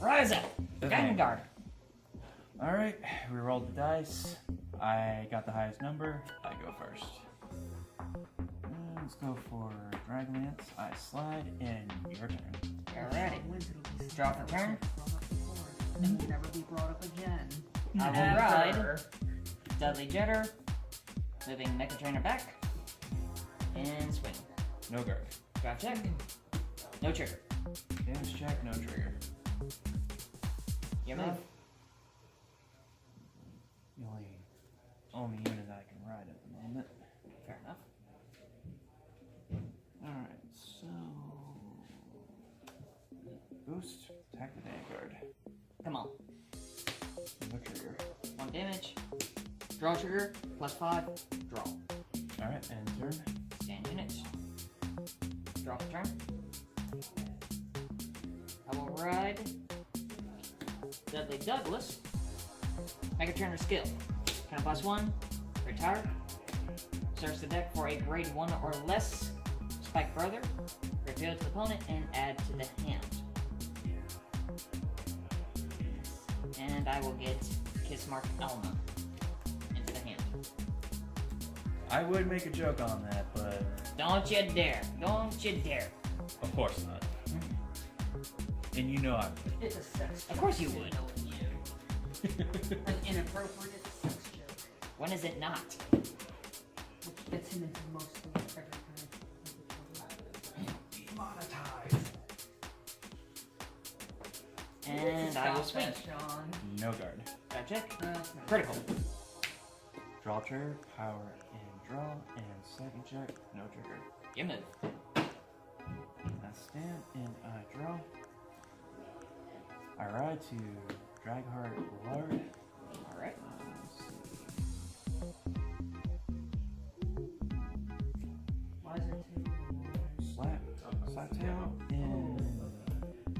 Rise up! Vanguard! Alright, we rolled the dice. I got the highest number. I go first. Let's go for Dragonlance. I slide, and your turn. Alrighty. Draw for turn. And will never be brought up again. I will ride Dudley Jetter, moving Mecha Trainer back, and swing. No guard. Draw check. No trigger. Damage check, no trigger. Your move. The only unit I can ride at the moment. Fair enough. Alright, so... Boost, attack the Vanguard. Come on. No trigger. 1 damage. Draw trigger, +5, draw. Alright, end turn. Stand units. Draw for turn. I will ride Dudley Douglas. Make a turner skill. Can I +1? Retire. Search the deck for a grade 1 or less Spike Brother. Reveal it to the opponent and add to the hand. And I will get Kissmark Elma into the hand. I would make a joke on that, but... Don't you dare. Don't you dare. Of course not. And you know I would. It's a sex joke. Of course you would. An inappropriate sex joke. When is it not? Which gets him into mostly every kind of demonetized. And I will swing. Sean. No guard. Got check. No. Critical. Draw trigger, power, and draw, and second check, no trigger. Your move. I stand, and I draw. I ride to Dragheart Luard. Alright. Let's see. Why is there two? Slap tail, and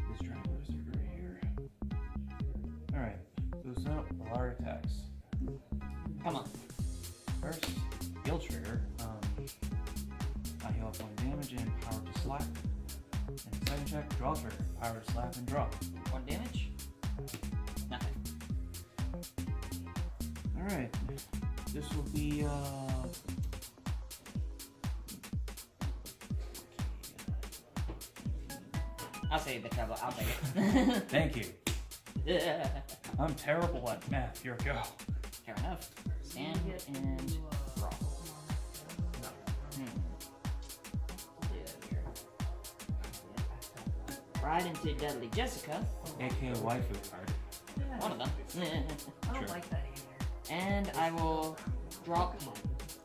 this triangle is right here. Alright, goes up, Luard attacks. Come on. First, skill trigger. I heal up 1 damage and power to slap. And second check, draw trigger. Power to slap and draw. 1 damage. Nothing. Alright. This will be I'll save the trouble. I'll take it. Thank you. I'm terrible at math. Here we go. Fair enough. Stand and draw. Ride into Dudley Jessica. AKA waifu card. One of them. I don't Sure. like that either. And I will drop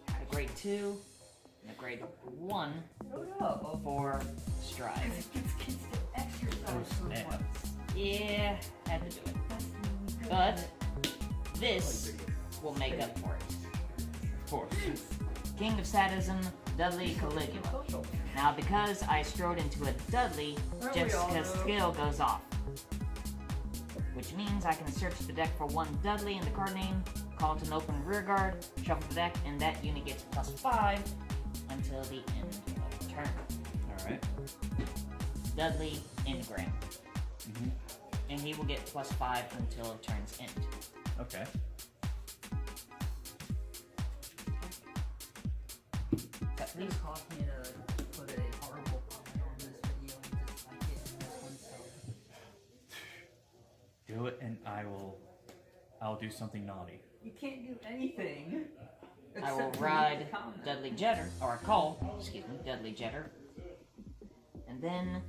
a grade 2 and a grade 1 Oh, for stride. It gets to exercise Oh, for snap. once. Yeah, had to do it. That's good. But this will make up for it. Of course. King of Sadism, Dudley Caligula. Now, because I strode into a Dudley, Jessica's skill goes off. Which means I can search the deck for 1 Dudley in the card name, call it an open rear guard, shuffle the deck, and that unit gets +5 until the end of the turn. Alright. Dudley Ingram. Mm-hmm. And he will get +5 until turn's end. Okay. Please cost me to put a horrible comment on this video and just like it in this one, so. Do it, and I'll do something naughty. You can't do anything. I will except to ride make the comment. Dudley Jetter, or call, excuse me, Dudley Jetter. And then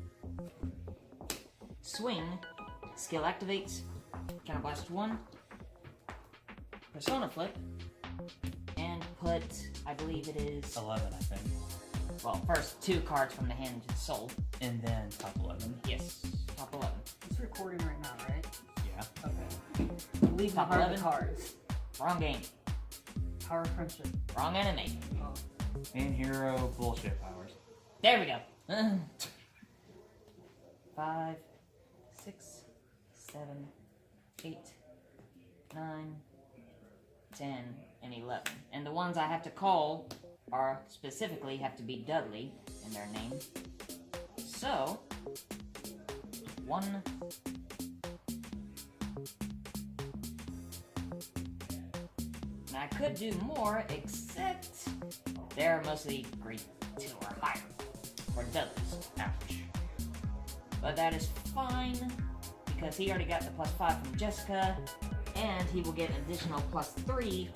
swing, skill activates, counter blast 1, persona flip, and put, I believe it is, 11, I think. well, first 2 cards from the hand to soul. And then top 11. Yes, top 11. It's recording right now, right? Yeah. Okay. Leave Top the 11 cards. Wrong game, Power of friendship. wrong enemy. Oh. And hero bullshit powers. There we go. 5, 6, 7, 8, 9, 10, and 11. And the ones I have to call are specifically have to be Dudley in their name. So, 1, I could do more, except they're mostly grade 2 or higher. For Dudley's. Ouch. But that is fine, because he already got the +5 from Jessica, and he will get an additional +3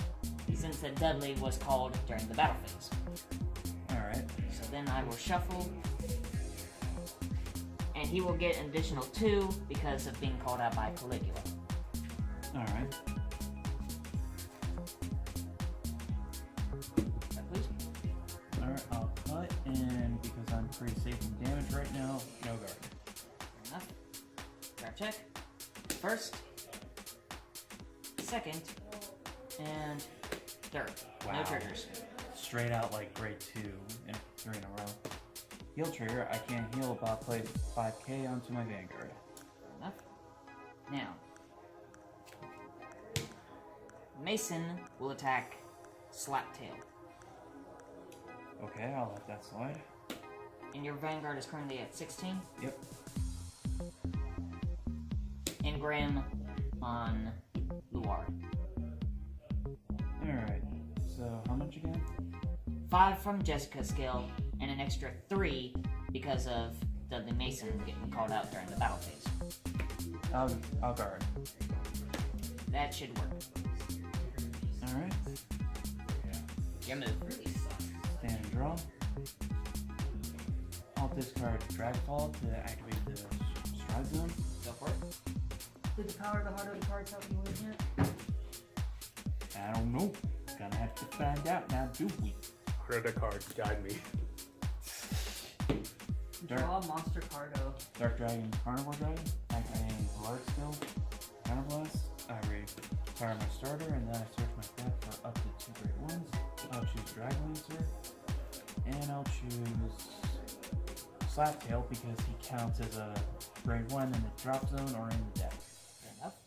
since the Dudley was called during the battle phase. Alright. So then I will shuffle, and he will get an additional 2 because of being called out by Caligula. Alright. Please. Alright, I'll cut, and because I'm pretty safe in damage right now, no guard. Fair enough. Guard check. First, second, and third. Wow. No triggers. Straight out like grade 2 and 3 in a row. Heal trigger, I can't heal about play 5k onto my Vanguard. Fair enough. Now, Mason will attack Slaptail. Okay, I'll let that slide. And your Vanguard is currently at 16. Yep. Engram on Luard. Alright, so how much again? 5 from Jessica's skill, and an extra 3 because of Dudley Mason getting called out during the battle phase. I'll guard. That should work. Alright. Your move. Really sucks. Stand and draw. I'll discard Dragfall to activate the stride zone. Go for it. Did the power of the heart of the cards help you win yet? I don't know. Gonna have to find out now, do we? Credit cards guide me. Draw a monster card of. Dark Dragon, Carnivore Dragon, activating Luard skill, Counterblast. I retire my starter, and then I search my deck for up to 2 grade 1s. I'll choose Draglancer, and I'll choose Slaptail because he counts as a grade 1 in the drop zone or in the deck. Fair enough.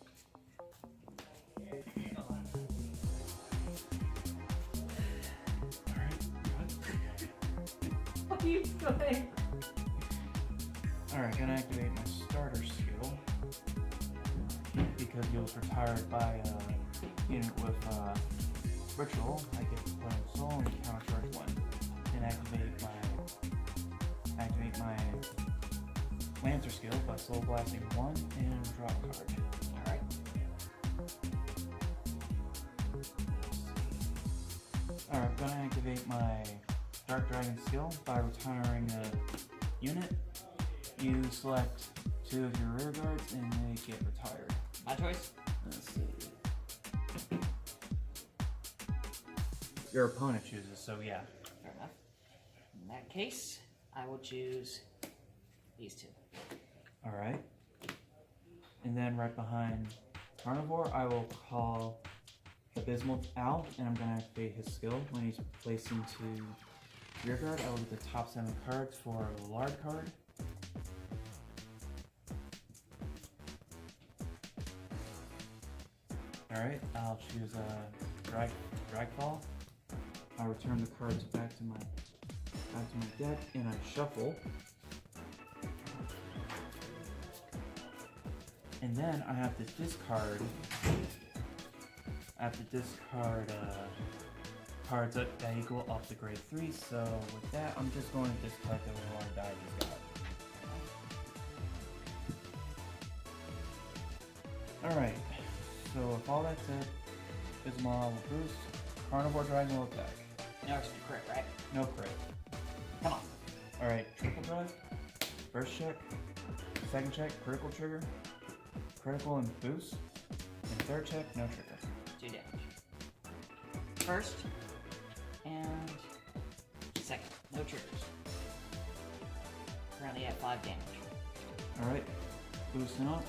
What are you doing? Alright, gonna activate my starter skill because he was retired by a unit with Ritual. I get to put on Soul and countercharge 1 and activate my Lancer skill by Soul Blasting 1 and draw a card. Alright. Alright, gonna activate my Dark Dragon skill by retiring a unit. You select 2 of your rear guards and they get retired. My choice. Let's see. Your opponent chooses, so yeah. Fair enough. In that case, I will choose these 2. Alright. And then right behind Carnivore, I will call Abysmal Owl, and I'm going to activate his skill. When he's placed into rear guard, I will get the top 7 cards for a Luard card. Alright, I'll choose a Dragfall. I'll return the cards back to my deck, and I shuffle. And then I have to discard. Cards that equal up to grade 3. So with that, I'm just going to discard the Luard die he's got. Alright, so with all that said, Abysmal will boost, Carnivore Dragon will attack. No extra crit, right? No crit. Come on. Alright, triple drive, first check, second check, critical trigger, critical and boost, and third check, no trigger. 2 damage. First, and second. No triggers. Currently at 5 damage. Alright, boosting up,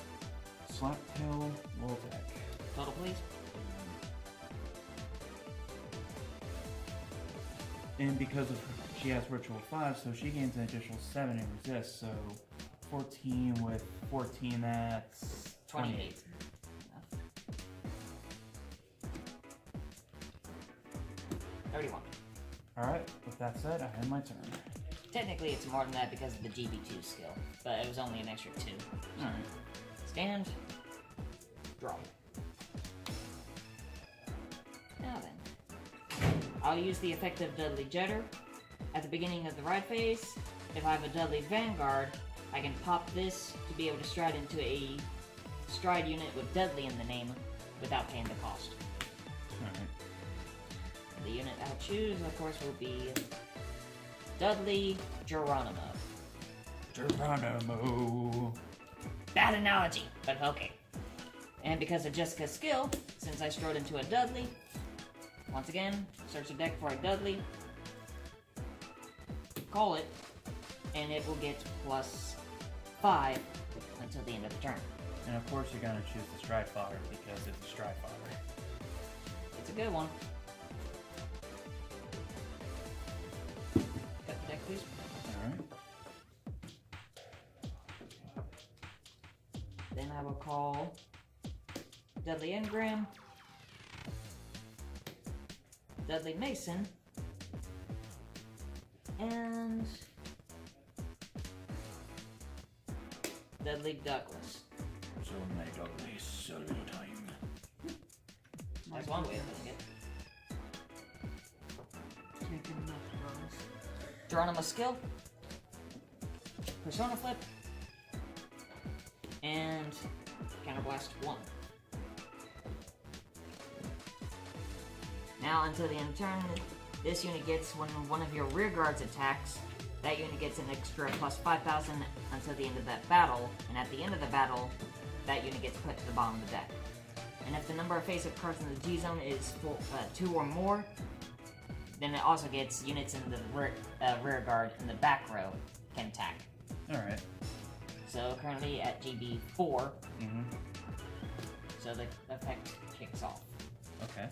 Slaptail will attack. Total, please. And because of she has Ritual 5, so she gains an additional 7 in resist, so 14 with 14, that's 28. 31. Alright, with that said, I end my turn. Technically, it's more than that because of the GB2 skill, but it was only an extra 2. Alright. Stand. Draw. Now then. I'll use the effective Dudley Jetter. At the beginning of the ride phase, if I have a Dudley Vanguard, I can pop this to be able to stride into a stride unit with Dudley in the name without paying the cost. Alright. The unit I'll choose, of course, will be Dudley Geronimo. Geronimo. Bad analogy, but okay. And because of Jessica's skill, since I strode into a Dudley, once again, search the deck for a Dudley, call it, and it will get +5 until the end of the turn. And of course you're gonna choose the stride fodder because it's a stride fodder. It's a good one. Cut the deck, please. Alright. Then I will call Dudley Engram, Dudley Mason, and Dudley Douglas. So may Dudley sell your time. That's one way of putting it. Can't get enough Geronimo's. Geronimo skill, Persona Flip, and Counterblast 1. Now, until the end of turn, this unit gets, when one of your rear guards attacks, that unit gets an extra +5,000 until the end of that battle, and at the end of the battle, that unit gets put to the bottom of the deck. And if the number of face-up cards in the G-Zone is 2 or more, then it also gets units in the rear guard in the back row can attack. Alright. So currently at GB4, Mm-hmm. so the effect kicks off. Okay.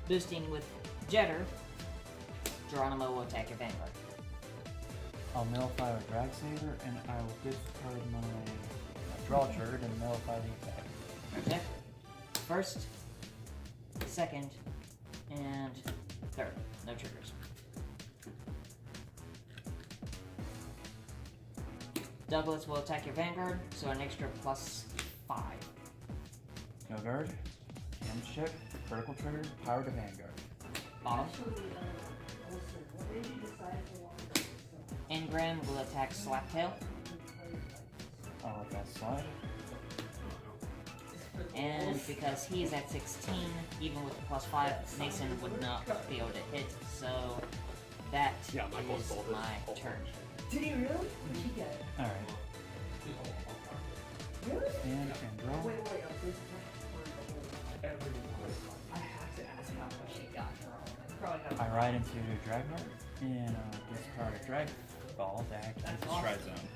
Boosting with Jetter, Geronimo will attack your Vanguard. I'll nullify a drag saver and I will discard my draw trigger and nullify the attack. Okay. First, second, and third. No triggers. Douglas will attack your Vanguard, so an extra +5. No guard. Hand check. Critical trigger. Power to Vanguard. Bottom. Actually, listen, what made you decide to want to Engram will attack Slaptail, I'll let that slide. and because he is at 16, even with the +5, Mason would not be able to hit, so that Yeah, Michael's is told us. my turn. Did he really? What'd he get? Alright. Really? Stand and draw. Wait, this is I have to ask how much he got from. It's probably got I ride into Dragheart and discard a drag ball to act as a stride zone.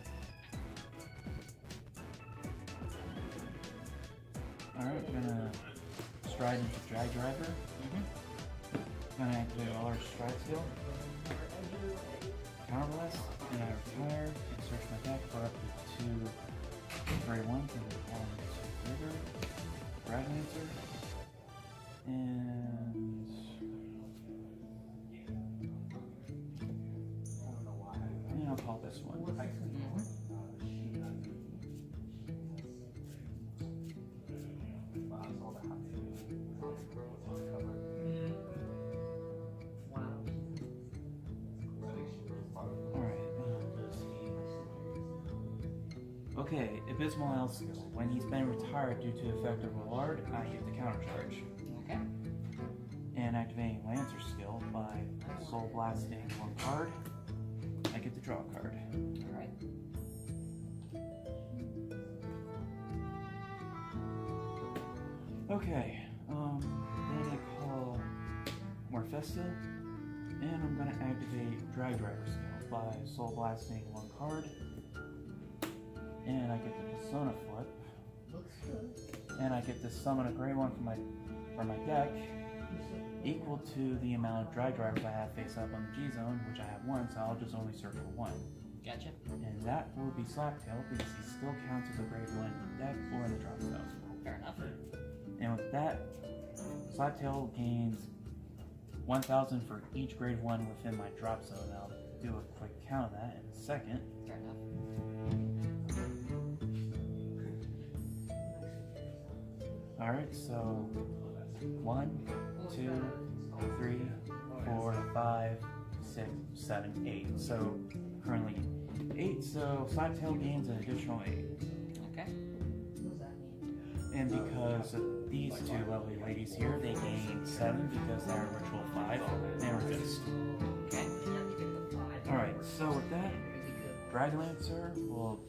Alright, I'm gonna stride into Drag Driver. Gonna activate a large stride skill. Counterblast, and I retire and search my deck for up to 2 grade 1s and 1 rigger, Drag Lancer, and I'll call this one. Okay, Abysmal L skill. When he's been retired due to effect of Luard, I get the counter charge. Okay. And activating Lancer skill by Soul Blasting 1 card, I get the draw card. Alright. Okay, then I call Morfesta, and I'm gonna activate Drag Driver skill by Soul Blasting 1 card, and I get the Persona Flip, Looks good. and I get to summon a gray one from my deck, equal to the amount of Drag Drivers I have face up on the G-Zone, which I have 1, so I'll just only search for 1. Gotcha. And that will be Slaptail, because he still counts as a grade 1 in the deck or in the drop zone. Fair enough. And with that, Slaptail gains 1,000 for each grade 1 within my drop zone. I'll do a quick count of that in a second. Fair enough. Alright, so 1, 2, 3, 4, 5, 6, 7, 8. So currently 8, so Slaptail gains an additional 8. Okay. What does that mean? And because of these two lovely ladies here, they gain 7 because they're ritual 5 and resist. Okay. Alright, so with that, Dragonlancer will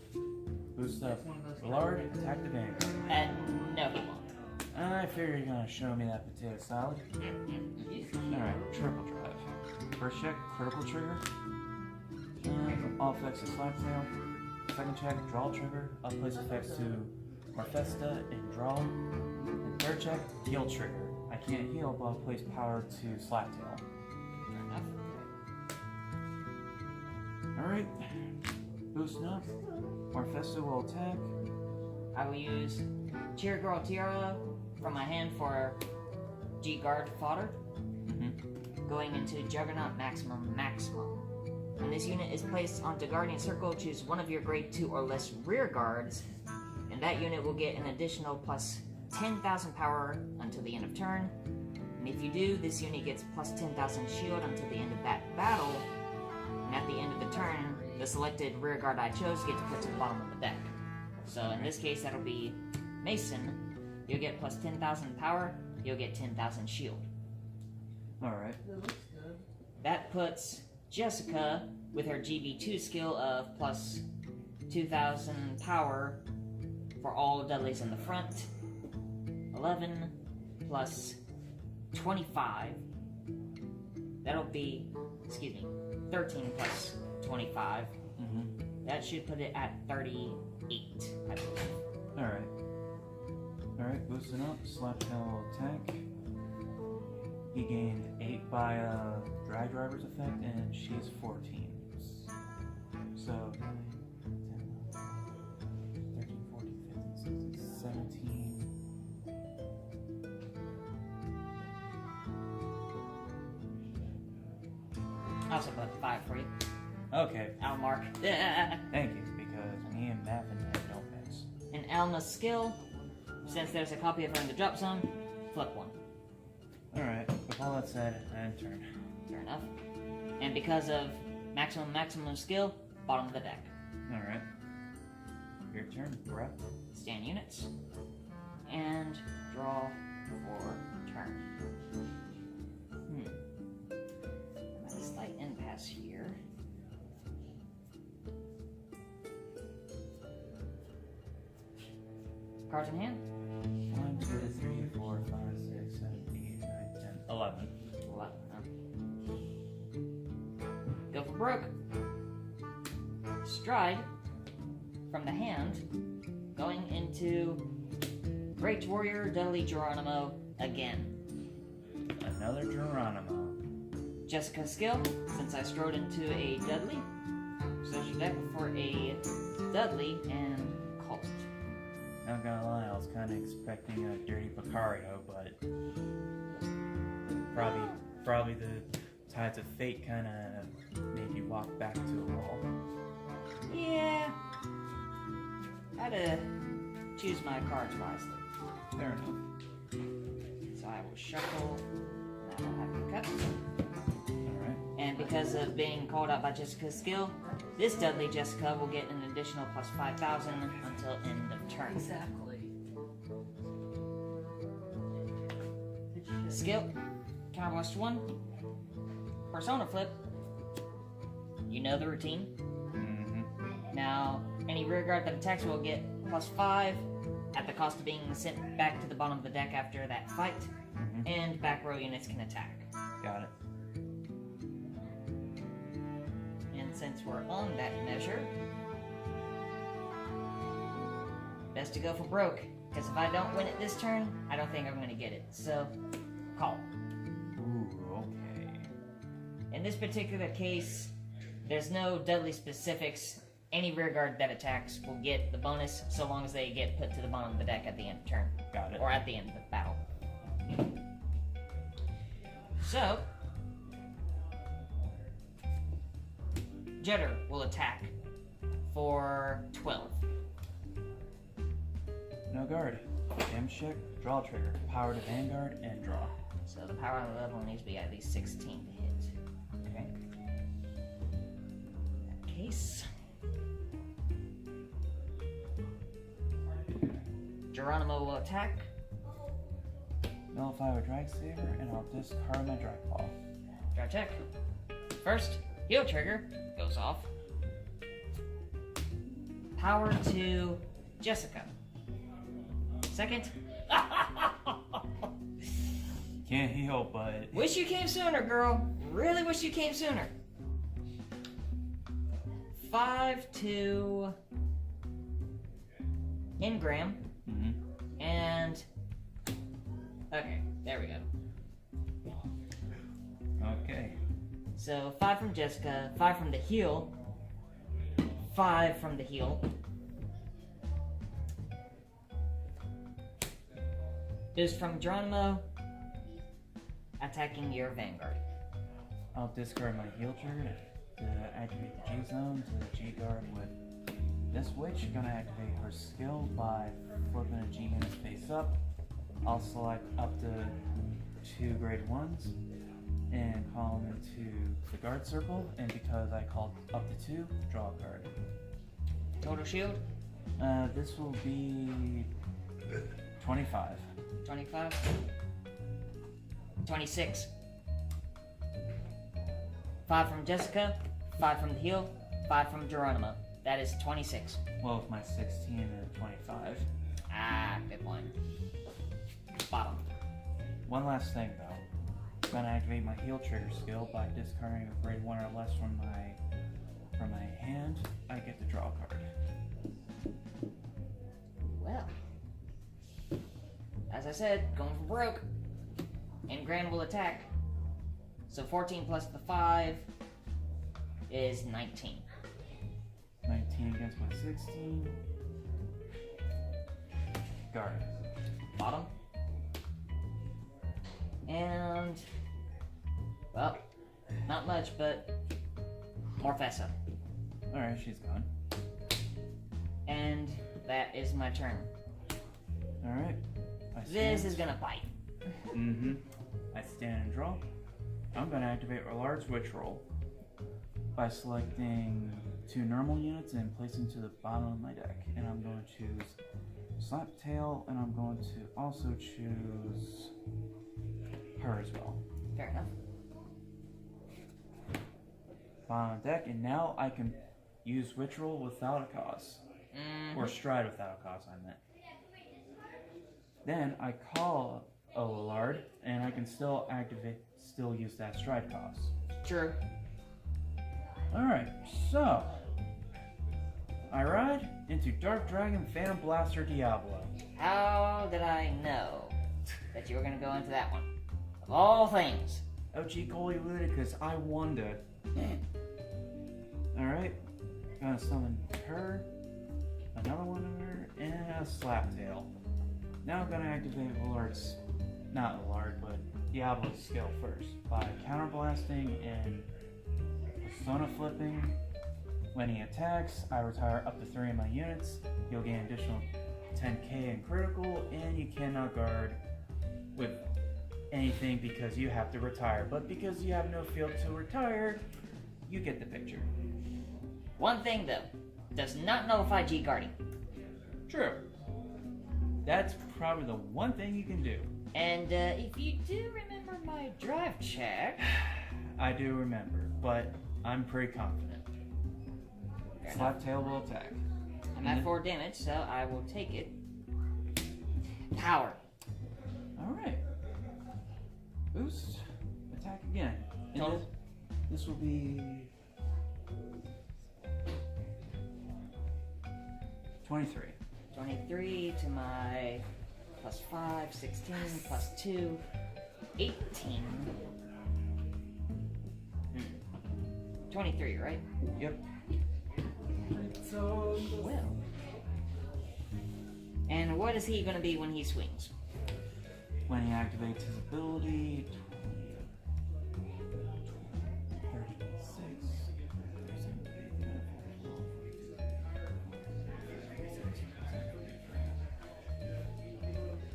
boost up Luard, attack the Vanguard. No, he won't. I figure you're gonna show me that potato salad. Alright, triple drive. First check, critical trigger. All effects to Slaptail. Second check, draw trigger. I'll place effects to Marfesta and draw. And third check, heal trigger. I can't heal, but I'll place power to Slaptail. Fair enough. Alright, boosting up. Marfesta will attack. I will use Cheer Girl Tiara from my hand for G-Guard fodder. Going into Juggernaut Maximum. When this unit is placed onto Guardian Circle, choose one of your grade 2 or less rear guards, and that unit will get an additional plus 10,000 power until the end of turn. And if you do, this unit gets plus 10,000 shield until the end of that battle. And at the end of the turn, the selected rear guard I chose gets put to the bottom of the deck. So in this case, that'll be Mason. You'll get plus 10,000 power, you'll get 10,000 shield. Alright. That looks good. That puts Jessica with her GB2 skill of plus 2,000 power for all Dudleys in the front. 11 plus 25. That'll be, 13 plus 25. That should put it at 38, I believe. Alright. Alright, boosting up. Slaptail will attack. He gained 8 by Drag Driver's effect, and she's 14. So, 10, 13, 14, 15, 16, 17. I'll also put 5 for you. Okay, I'll mark. thank you, because me and Math and Ed don't mix. And Alma's skill, since there's a copy of her in the drop zone, flip 1. Alright, with all that said, end turn. Fair enough. And because of maximum skill, bottom of the deck. Alright. Your turn, bruh. Stand units. And draw for turn. I'm at a slight impasse here. Cards in hand? 1, 2, 3, 4, 5, 6, 7, 8, 9, 10, 11. 11, huh? Go for broke. Stride from the hand, going into Great Warrior Dudley Geronimo again. Another Geronimo. Jessica's skill, since I strode into a Dudley, search your deck for a Dudley and cult. Not gonna lie, I was kind of expecting a Dirty Picario, but probably the tides of fate kind of made you walk back to a wall. Yeah, I had to choose my cards wisely. Fair enough. So I will shuffle, and I will have you cut. Alright. And because of being called out by Jessica's skill, this Dudley Jessica will get an additional plus 5,000 until end of turn. Exactly. Skill, counterblast 1, persona flip. You know the routine. Now, any rear guard that attacks will get plus 5 at the cost of being sent back to the bottom of the deck after that fight, and back row units can attack. Got it. And since we're on that measure, best to go for broke, because if I don't win it this turn, I don't think I'm going to get it. So, call. Ooh, okay. In this particular case, there's no Dudley specifics. Any rear guard that attacks will get the bonus so long as they get put to the bottom of the deck at the end of turn. Got it. Or at the end of the battle. So, Jetter will attack for 12. No guard. Damage check, draw trigger, power to Vanguard, and draw. So the power level needs to be at least 16 to hit. Okay. In that case. Geronimo will attack. Nullify with Drag Saber, and I'll discard my Drag Ball. Draw check. First, heal trigger goes off. Power to Jessica. Second. Can't heal, but... Wish you came sooner, girl. Really wish you came sooner. 5 to Ingram. Mm-hmm. And okay, there we go. Okay. So 5 from Jessica, 5 from the heal, 5 from the heal. Is from Geronimo attacking your Vanguard. I'll discard my heal trigger to activate the G zone to the G guard with this witch. Gonna activate her skill by flipping a G unit face up. I'll select up to 2 grade 1s and call them into the guard circle. And because I called up to 2, draw a card. Total shield? This will be 25. 25. 26. 5 from Jessica, 5 from the heal, 5 from Geronimo. That is 26. Well, with my 16 and 25. Ah, good point. Bottom. One last thing though. I'm gonna activate my heal trigger skill by discarding a grade 1 or less from my hand. I get to draw a card. Well, as I said, going for broke. And Gran will attack. So 14 plus the 5 is 19. 19 against my 16. Guard. Bottom. And, well, not much, but Morfessa. Alright, she's gone. And that is my turn. Alright. This is gonna bite. Mm-hmm. I stand and draw. I'm gonna activate Luard's Witch Roll by selecting 2 normal units and placing to the bottom of my deck. And I'm going to choose Slap Tail, and I'm going to also choose her as well. Fair enough. Bottom of deck, and now I can use Witch Roll without a cause. Or Stride without a cause, I meant. Then I call a Luard, and I can still use that Stride cause. True. Alright, so I ride into Dark Dragon Phantom Blaster Diablo. How did I know that you were gonna go into that one? Of all things. Oh gee, Coley Luda, because I wonder. Alright, gonna summon her, another one of her, and a Slaptail. Now I'm gonna activate not Luard, but Diablo's skill first by counterblasting and Persona Flipping. When he attacks, I retire up to 3 of my units. You'll gain additional 10k in critical, and you cannot guard with anything because you have to retire. But because you have no field to retire, you get the picture. One thing though, does not nullify G guarding. True. That's probably the one thing you can do. And if you do remember my drive check... I do remember, but I'm pretty confident. Slaptail will attack. I'm at 4 damage, so I will take it. Power. Alright. Boost. Attack again. And Total? This will be 23. 23 to my plus 5, 16, plus 2, 18. 23, right? Yep. Well. And what is he going to be when he swings? When he activates his ability, 36.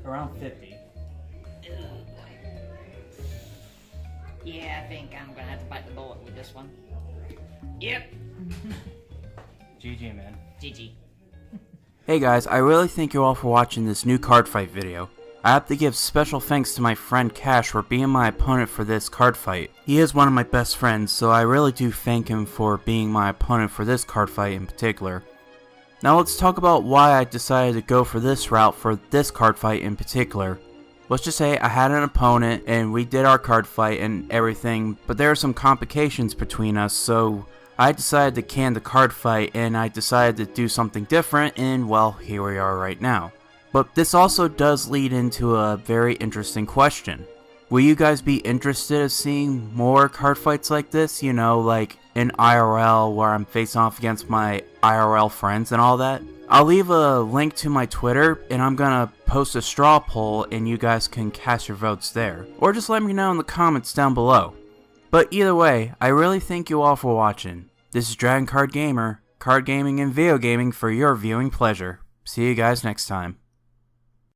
around 50. Yeah, I think I'm gonna have to bite the bullet with this one. Yep. GG, man. GG. Hey guys, I really thank you all for watching this new card fight video. I have to give special thanks to my friend Cache for being my opponent for this card fight. He is one of my best friends, so I really do thank him for being my opponent for this card fight in particular. Now let's talk about why I decided to go for this route for this card fight in particular. Let's just say I had an opponent and we did our card fight and everything, but there are some complications between us, so I decided to can the card fight and I decided to do something different, and well, here we are right now. But this also does lead into a very interesting question. Will you guys be interested in seeing more card fights like this? You know, like in IRL where I'm facing off against my IRL friends and all that? I'll leave a link to my Twitter and I'm gonna post a straw poll and you guys can cast your votes there. Or just let me know in the comments down below. But either way, I really thank you all for watching. This is Dragon Card Gamer, card gaming and video gaming for your viewing pleasure. See you guys next time.